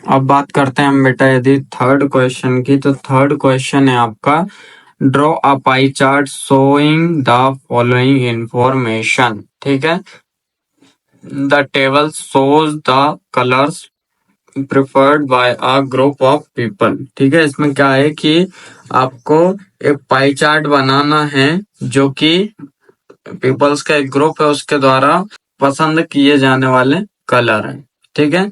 अब बात करते हैं हम बेटा यदि थर्ड क्वेश्चन की, तो थर्ड क्वेश्चन है आपका draw a pie chart showing the following information. ठीक है, the table shows the colours preferred by a group of people. ठीक है, इसमें क्या है कि आपको एक पाई चार्ट बनाना है जो कि पीपल्स का एक ग्रुप है उसके द्वारा पसंद किए जाने वाले कलर है। ठीक है,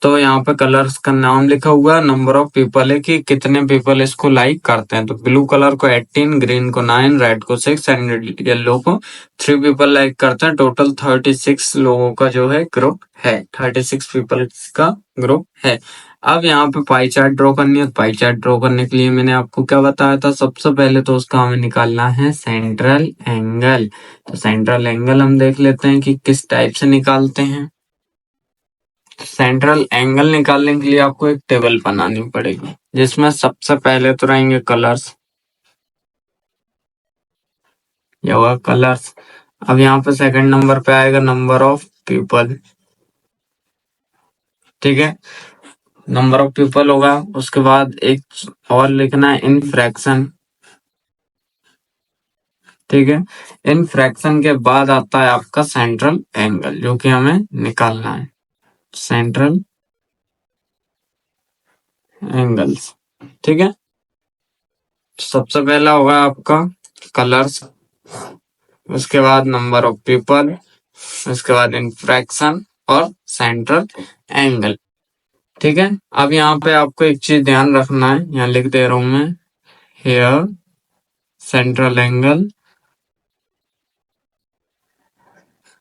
तो यहाँ पे कलर्स का नाम लिखा हुआ है, नंबर ऑफ पीपल है कि कितने पीपल इसको लाइक करते हैं। तो ब्लू कलर को 18, ग्रीन को 9, रेड को 6 एंड येलो को 3 पीपल लाइक करते हैं। टोटल 36 लोगों का जो है ग्रुप है, 36 पीपल का ग्रुप है। अब यहाँ पे पाई चार्ट ड्रॉ करनी है। पाई चार्ट ड्रॉ करने के लिए मैंने आपको क्या बताया था, सबसे पहले तो उसका हमें निकालना है सेंट्रल एंगल। तो सेंट्रल एंगल हम देख लेते हैं कि किस टाइप से निकालते हैं। सेंट्रल एंगल निकालने के लिए आपको एक टेबल बनानी पड़ेगी जिसमें सबसे पहले तो रहेंगे कलर्स, ये होगा कलर्स। अब यहाँ पे सेकंड नंबर पे आएगा नंबर ऑफ पीपल। ठीक है, नंबर ऑफ पीपल होगा। उसके बाद एक और लिखना है इन फ्रैक्शन। ठीक है, इन फ्रैक्शन के बाद आता है आपका सेंट्रल एंगल जो कि हमें निकालना है, सेंट्रल एंगल्स। ठीक है, सबसे पहला होगा आपका कलर्स, उसके बाद नंबर ऑफ पीपल, उसके बाद इंफ्रैक्शन और सेंट्रल एंगल। ठीक है, अब यहाँ पे आपको एक चीज ध्यान रखना है, यहाँ लिख दे रहा हूं मैं, here central angle,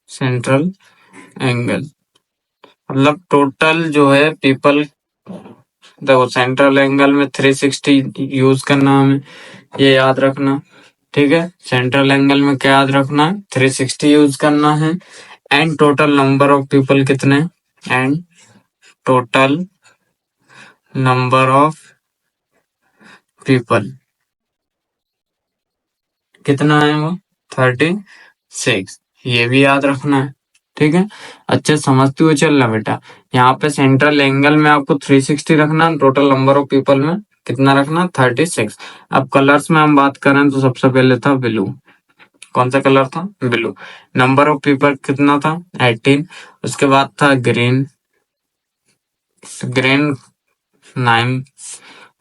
central angle मतलब टोटल जो है पीपल। देखो सेंट्रल एंगल में 360 यूज करना हमें, ये याद रखना। ठीक है, सेंट्रल एंगल में क्या याद रखना है, 360 यूज करना है। And total number of people कितने, and total number of people कितना है वो 36, ये भी याद रखना है। ठीक है, अच्छे समझते हुए चलना बेटा। यहाँ पे सेंट्रल एंगल में आपको 360 रखना, टोटल नंबर ऑफ पीपल में कितना रखना, 36। अब कलर्स में हम बात करें तो सबसे पहले था ब्लू। कौन सा कलर था, ब्लू। नंबर ऑफ पीपल कितना था, 18। उसके बाद था ग्रीन, ग्रीन 9।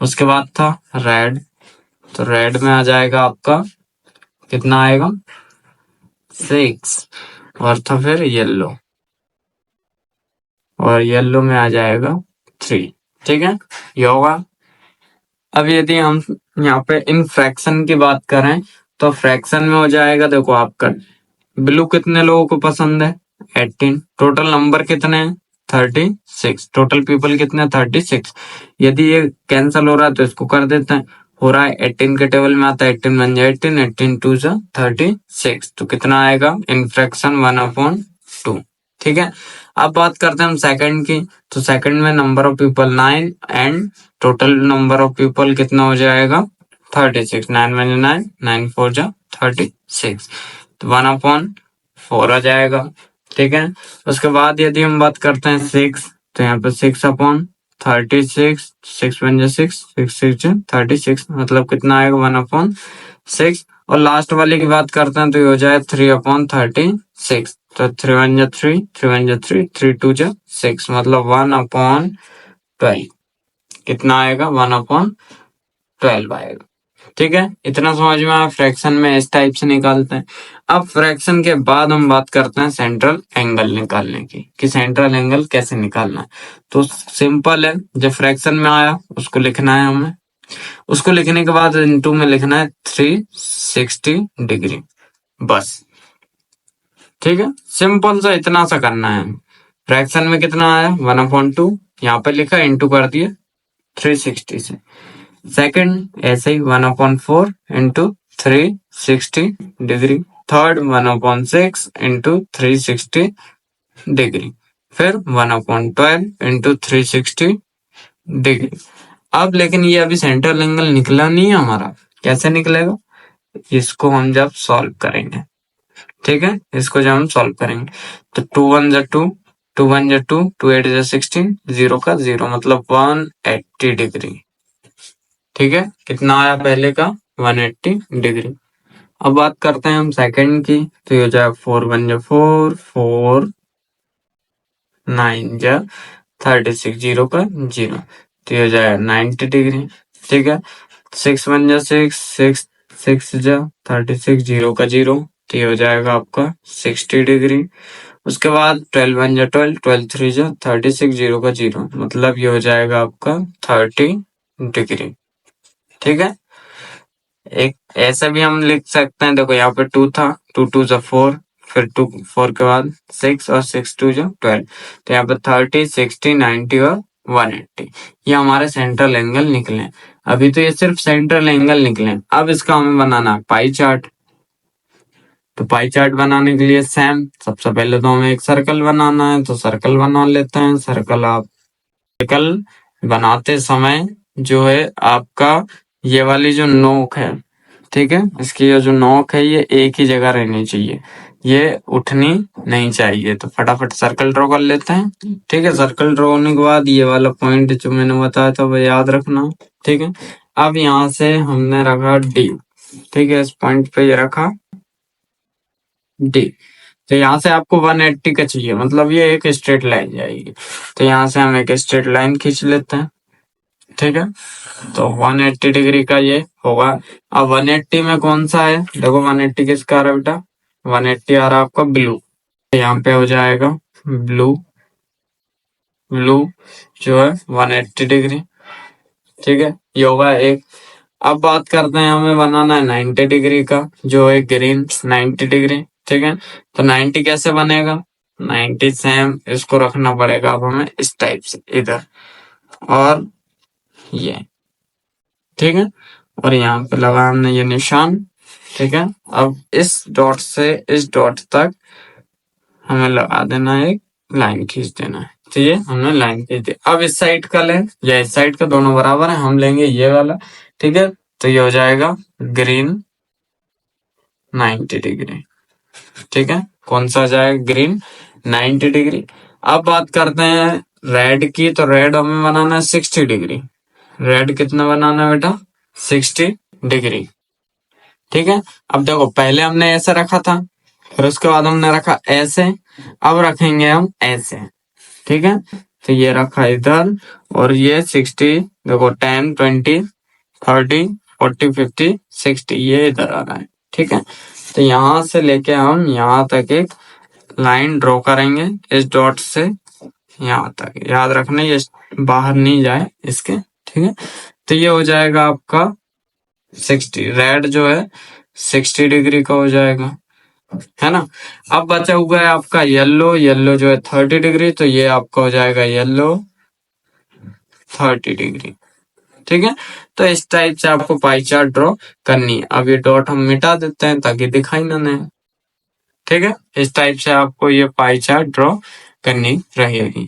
उसके बाद था रेड, तो रेड में आ जाएगा आपका कितना आएगा, 6। और था फिर येलो, और येलो में आ जाएगा 3। ठीक है, ये होगा। अब यदि हम यहाँ पे इन फ्रैक्शन की बात करें तो फ्रैक्शन में हो जाएगा, देखो आपका ब्लू कितने लोगों को पसंद है, 18। टोटल नंबर कितने हैं, 36। टोटल पीपल कितने, 36। यदि ये कैंसिल हो रहा है तो इसको कर देते हैं, हो रहा है 18 के टेबल में आता है, 18 बन जाए 18, 18 टू जा 36, तो कितना आएगा, इन फ्रैक्शन 1/2। ठीक है, अब बात करते हैं हम सेकंड की। तो सेकंड में number of people 9 and total number of people कितना हो जाएगा, 36। 9 बन 9, 9 4 जा 36, तो 1/4 आ जाएगा। ठीक है, उसके बाद यदि हम बात करते हैं 6, तो यहाँ पे 6/36, 6 बन जा 6, 6 6 36, मतलब कितना आएगा, 1/6। और लास्ट वाले की बात करते हैं तो ये हो जाए 3/36, तो 3 1 जा 3, 3 1 जा 3, 3 2 जा 6, मतलब 1/12 कितना आएगा, 1/12 आएगा। ठीक है, इतना समझ में आया। फ्रैक्शन में इस टाइप से निकालते हैं। अब फ्रैक्शन के बाद हम बात करते हैं सेंट्रल एंगल निकालने की, कि सेंट्रल एंगल कैसे निकालना है। तो सिंपल है, जब फ्रैक्शन में आया उसको लिखना है हमें, उसको लिखने के बाद इनटू में लिखना है 360 डिग्री, बस। ठीक है, सिंपल सा इतना सा करना है। फ्रैक्शन में कितना आया, 1/2, यहाँ पे लिखा इंटू कर दिए 360 से। सेकंड ऐसे ही 1/4 into 360 degree. Third 1/6 into 360 degree. फिर 1/12 इंटू 360 डिग्री। अब लेकिन ये अभी सेंट्रल एंगल निकला नहीं है हमारा, कैसे निकलेगा, इसको हम जब सॉल्व करेंगे। ठीक है, इसको जब हम सॉल्व करेंगे तो 2 1 जा 2, 2 1 जा 2, 2 8 जा 16, 0 का 0 मतलब 180 डिग्री। ठीक है, कितना आया पहले का 180 डिग्री। अब बात करते हैं हम सेकंड की, तो ये हो जाएगा 4 1 जा 4, 4 9 जा 36, 0 का 0, तो ये हो जाएगा 90 डिग्री। ठीक है, 6 1 जा 6, 6 6 जा 36, 0 का 0, तो ये हो जाएगा आपका 60 डिग्री। उसके बाद 12 1 जा 12, 12 3 जा 36, 0 का 0, मतलब ये हो जाएगा आपका 30 डिग्री। ठीक है, एक ऐसा भी हम लिख सकते हैं, देखो यहाँ पे 2 था, 2 2 जा 4, फिर 2 4 के बाद 6 और 6 2 जा 12, तो यहाँ पे 30 60 90 और 180 ये हमारे सेंट्रल एंगल निकले। अभी तो ये सिर्फ सेंट्रल एंगल निकले, अब इसका हमें बनाना है पाई चार्ट। तो पाई चार्ट बनाने के लिए सेम, सबसे पहले तो हमें एक सर्कल बनाना है, तो सर्कल बना लेते हैं। सर्कल बनाते समय जो है आपका ये वाली जो नोक है, ठीक है, इसकी ये जो नोक है ये एक ही जगह रहनी चाहिए, ये उठनी नहीं चाहिए। तो फटाफट सर्कल ड्रॉ कर लेते हैं। ठीक है, सर्कल ड्रॉ होने के बाद ये वाला पॉइंट जो मैंने बताया था वो याद रखना। ठीक है, अब यहाँ से हमने रखा डी। ठीक है, इस पॉइंट पे ये रखा डी, तो यहाँ से आपको 180 का चाहिए, मतलब ये एक स्ट्रेट लाइन जाएगी। तो यहाँ से हम एक स्ट्रेट लाइन खींच लेते हैं। ठीक है, तो 180 डिग्री का ये होगा। अब 180 में कौन सा है, देखो 180 किसका आ रहा है बेटा, 180 आ रहा है आपका ब्लू, तो यहाँ पे हो जाएगा ब्लू, ब्लू जो है 180 डिग्री। ठीक है, ये होगा एक। अब बात करते हैं, हमें बनाना है 90 डिग्री का, जो है ग्रीन 90 डिग्री। ठीक है, तो 90 कैसे बनेगा, 90 सेम इसको रखना पड़ेगा अब हमें इस टाइप से इधर, और ये। ठीक है, और यहाँ पे लगा हमने ये निशान। ठीक है, अब इस डॉट से इस डॉट तक हमें लगा देना है, एक लाइन खींच देना है। तो ये हमने लाइन खींच दी। अब इस साइड का लें या इस साइड का, दोनों बराबर है, हम लेंगे ये वाला। ठीक है, तो ये हो जाएगा ग्रीन 90 डिग्री। ठीक है, कौन सा जाएगा, ग्रीन 90 डिग्री। अब बात करते हैं रेड की, तो रेड हमें बनाना है 60 डिग्री। रेड कितना बनाना है बेटा, 60 डिग्री। ठीक है, अब देखो पहले हमने ऐसे रखा था, फिर उसके बाद हमने रखा ऐसे, अब रखेंगे हम ऐसे। ठीक है, तो ये रखा इधर, और ये 60, देखो 10 20 30 40 50 60 ये इधर आ रहा है। ठीक है, तो यहाँ से लेके हम यहाँ तक एक लाइन ड्रॉ करेंगे, इस डॉट से यहाँ तक, याद रखना ये बाहर नहीं जाए इसके। ठीक है, तो ये हो जाएगा आपका 60, रेड जो है 60 डिग्री का हो जाएगा, है ना। अब बचा हुआ है आपका येलो, येलो जो है 30 डिग्री, तो ये आपका हो जाएगा येलो 30 डिग्री। ठीक है, तो इस टाइप से आपको पाई चार्ट ड्रॉ करनी है। अब ये डॉट हम मिटा देते हैं ताकि दिखाई ना दे। ठीक है, इस टाइप से आपको ये पाई चार्ट ड्रॉ करनी रहेगी।